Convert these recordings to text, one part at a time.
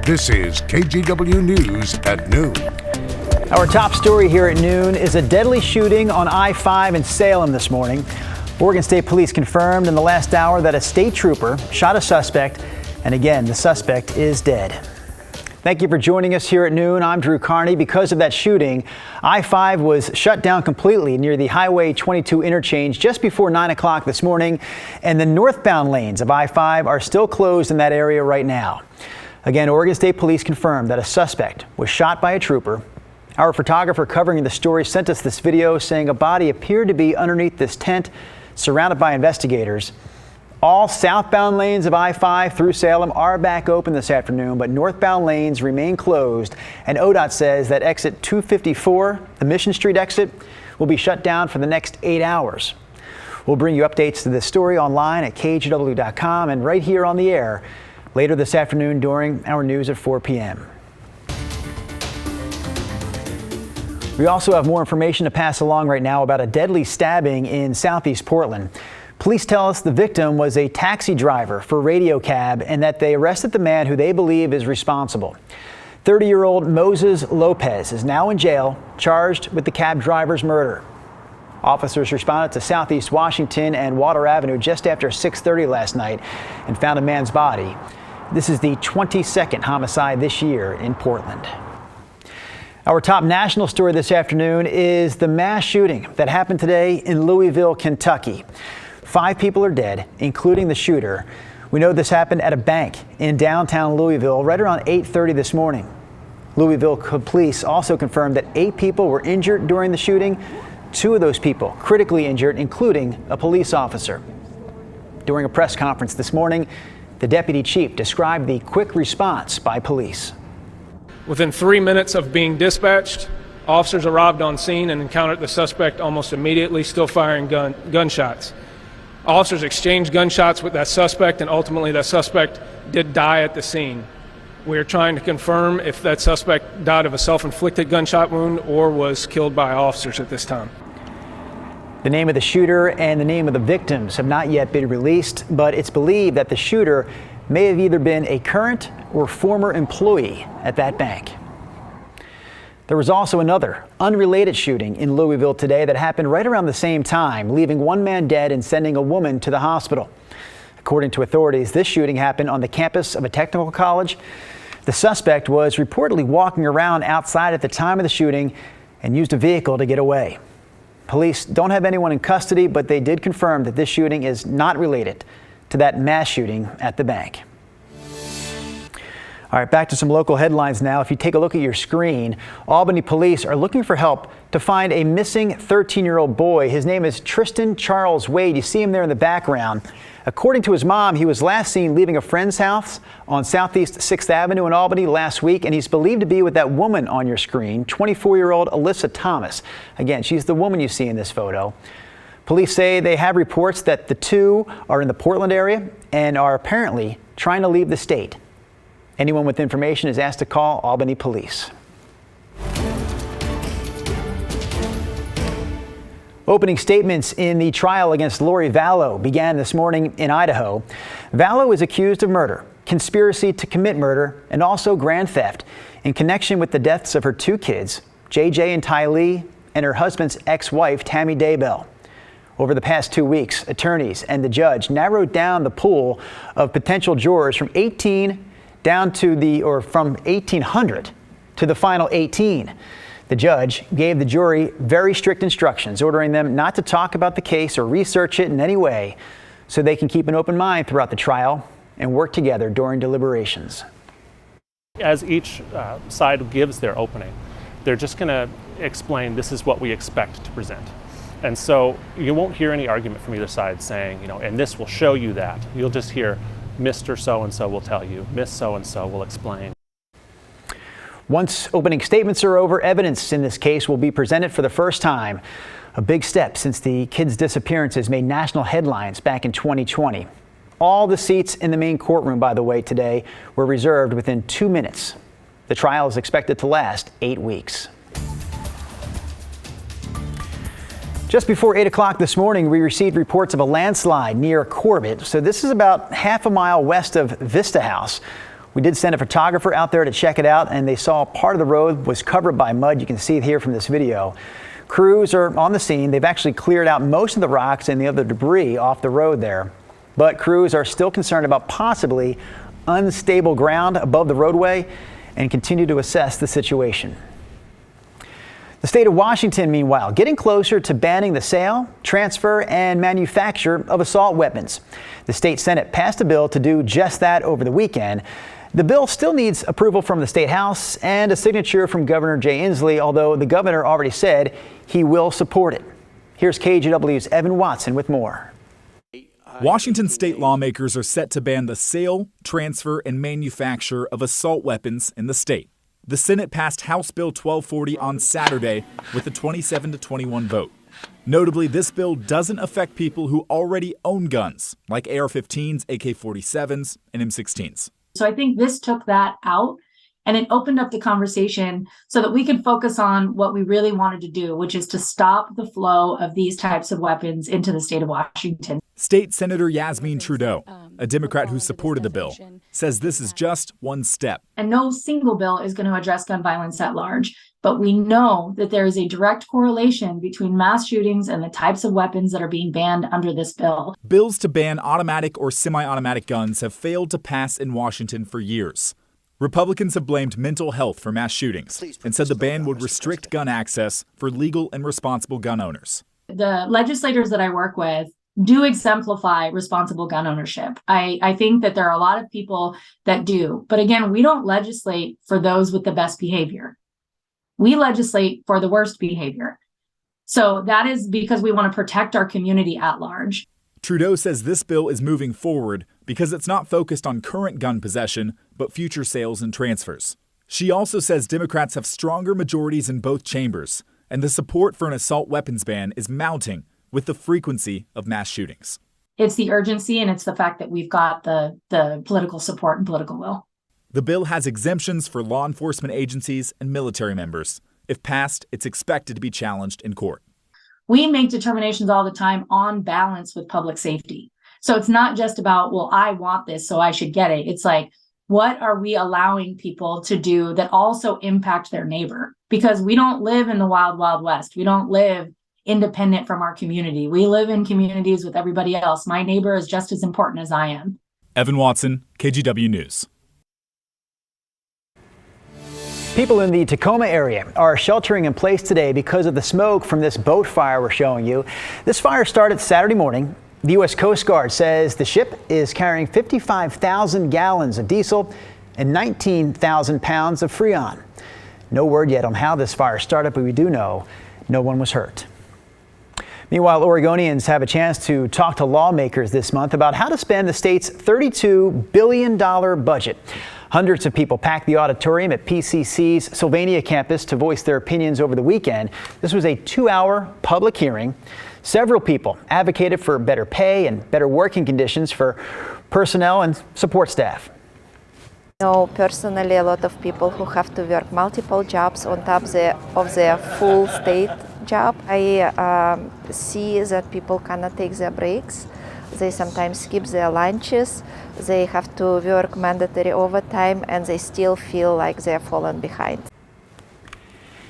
This is KGW News at noon. Our top story here at noon is a deadly shooting on I-5 in Salem this morning. Oregon State Police confirmed in the last hour that a state trooper shot a suspect, and again, the suspect is dead. Thank you for joining us here at noon. I'm Drew Carney. Because of that shooting, I-5 was shut down completely near the Highway 22 interchange just before 9 o'clock this morning, and the northbound lanes of I-5 are still closed in that area right now. Again, Oregon State Police confirmed that a suspect was shot by a trooper. Our photographer covering the story sent us this video saying a body appeared to be underneath this tent, surrounded by investigators. All southbound lanes of I-5 through Salem are back open this afternoon, but northbound lanes remain closed. And ODOT says that exit 254, the Mission Street exit, will be shut down for the next 8 hours. We'll bring you updates to this story online at KGW.com and right here on the air later this afternoon during our news at 4 p.m. We also have more information to pass along right now about a deadly stabbing in southeast Portland. Police tell us the victim was a taxi driver for Radio Cab and that they arrested the man who they believe is responsible. 30-year-old Moses Lopez is now in jail, charged with the cab driver's murder. Officers responded to Southeast Washington and Water Avenue just after 6:30 last night and found a man's body. This is the 22nd homicide this year in Portland. Our top national story this afternoon is the mass shooting that happened today in Louisville, Kentucky. 5 people are dead, including the shooter. We know this happened at a bank in downtown Louisville right around 8:30 this morning. Louisville police also confirmed that 8 people were injured during the shooting. 2 of those people critically injured, including a police officer. During a press conference this morning, the deputy chief described the quick response by police. Within 3 minutes of being dispatched, officers arrived on scene and encountered the suspect almost immediately, still firing gunshots. Officers exchanged gunshots with that suspect, and ultimately that suspect did die at the scene. We are trying to confirm if that suspect died of a self-inflicted gunshot wound or was killed by officers at this time. The name of the shooter and the name of the victims have not yet been released, but it's believed that the shooter may have either been a current or former employee at that bank. There was also another unrelated shooting in Louisville today that happened right around the same time, leaving 1 man dead and sending a woman to the hospital. According to authorities, this shooting happened on the campus of a technical college. The suspect was reportedly walking around outside at the time of the shooting and used a vehicle to get away. Police don't have anyone in custody, but they did confirm that this shooting is not related to that mass shooting at the bank. All right, back to some local headlines now. If you take a look at your screen, Albany police are looking for help to find a missing 13-year-old boy. His name is Tristan Charles Wade. You see him there in the background. According to his mom, he was last seen leaving a friend's house on Southeast 6th Avenue in Albany last week, and he's believed to be with that woman on your screen, 24-year-old Alyssa Thomas. Again, she's the woman you see in this photo. Police say they have reports that the two are in the Portland area and are apparently trying to leave the state. Anyone with information is asked to call Albany Police. Opening statements in the trial against Lori Vallow began this morning in Idaho. Vallow is accused of murder, conspiracy to commit murder, and also grand theft in connection with the deaths of her 2 kids, JJ and Tylee, and her husband's ex-wife, Tammy Daybell. Over the past 2 weeks, attorneys and the judge narrowed down the pool of potential jurors from 18 down to from 1,800 to the final 18. The judge gave the jury very strict instructions, ordering them not to talk about the case or research it in any way, so they can keep an open mind throughout the trial and work together during deliberations. As each side gives their opening, they're just going to explain this is what we expect to present. And so you won't hear any argument from either side saying, and this will show you that. You'll just hear Mr. So-and-so will tell you, Miss So-and-so will explain. Once opening statements are over, evidence in this case will be presented for the first time. A big step since the kids' disappearances made national headlines back in 2020. All the seats in the main courtroom, by the way, today were reserved within 2 minutes. The trial is expected to last 8 weeks. Just before 8 o'clock this morning, we received reports of a landslide near Corbett. So this is about half a mile west of Vista House. We did send a photographer out there to check it out, and they saw part of the road was covered by mud. You can see it here from this video. Crews are on the scene. They've actually cleared out most of the rocks and the other debris off the road there. But crews are still concerned about possibly unstable ground above the roadway and continue to assess the situation. The state of Washington, meanwhile, getting closer to banning the sale, transfer, and manufacture of assault weapons. The state Senate passed a bill to do just that over the weekend. The bill still needs approval from the State House and a signature from Governor Jay Inslee, although the governor already said he will support it. Here's KGW's Evan Watson with more. Washington state lawmakers are set to ban the sale, transfer, and manufacture of assault weapons in the state. The Senate passed House Bill 1240 on Saturday with a 27-21 vote. Notably, this bill doesn't affect people who already own guns, like AR-15s, AK-47s, and M16s. So I think this took that out, and it opened up the conversation so that we could focus on what we really wanted to do, which is to stop the flow of these types of weapons into the state of Washington. State Senator Yasmin Trudeau, a Democrat who supported the bill, says this is just one step. And no single bill is going to address gun violence at large, but we know that there is a direct correlation between mass shootings and the types of weapons that are being banned under this bill. Bills to ban automatic or semi-automatic guns have failed to pass in Washington for years. Republicans have blamed mental health for mass shootings and said the ban would restrict gun access for legal and responsible gun owners. The legislators that I work with do exemplify responsible gun ownership. I think that there are a lot of people that do. But again, we don't legislate for those with the best behavior. We legislate for the worst behavior. So that is because we want to protect our community at large. Trudeau says this bill is moving forward because it's not focused on current gun possession, but future sales and transfers. She also says Democrats have stronger majorities in both chambers, and the support for an assault weapons ban is mounting with the frequency of mass shootings. It's the urgency, and it's the fact that we've got the political support and political will. The bill has exemptions for law enforcement agencies and military members. If passed, it's expected to be challenged in court. We make determinations all the time on balance with public safety. So it's not just about, well, I want this, so I should get it. It's like, what are we allowing people to do that also impact their neighbor? Because we don't live in the wild, wild west. We don't live independent from our community. We live in communities with everybody else. My neighbor is just as important as I am. Evan Watson, KGW News. People in the Tacoma area are sheltering in place today because of the smoke from this boat fire we're showing you. This fire started Saturday morning. The U.S. Coast Guard says the ship is carrying 55,000 gallons of diesel and 19,000 pounds of Freon. No word yet on how this fire started, but we do know no one was hurt. Meanwhile, Oregonians have a chance to talk to lawmakers this month about how to spend the state's $32 billion budget. Hundreds of people packed the auditorium at PCC's Sylvania campus to voice their opinions over the weekend. This was a 2-hour public hearing. Several people advocated for better pay and better working conditions for personnel and support staff. Personally, a lot of people who have to work multiple jobs on top of their full state job. I see that people cannot take their breaks. They sometimes skip their lunches. They have to work mandatory overtime, and they still feel like they're fallen behind.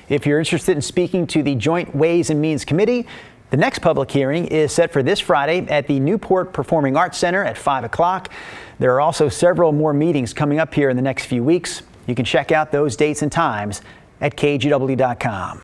If you're interested in speaking to the Joint Ways and Means Committee, the next public hearing is set for this Friday at the Newport Performing Arts Center at 5 o'clock. There are also several more meetings coming up here in the next few weeks. You can check out those dates and times at kgw.com.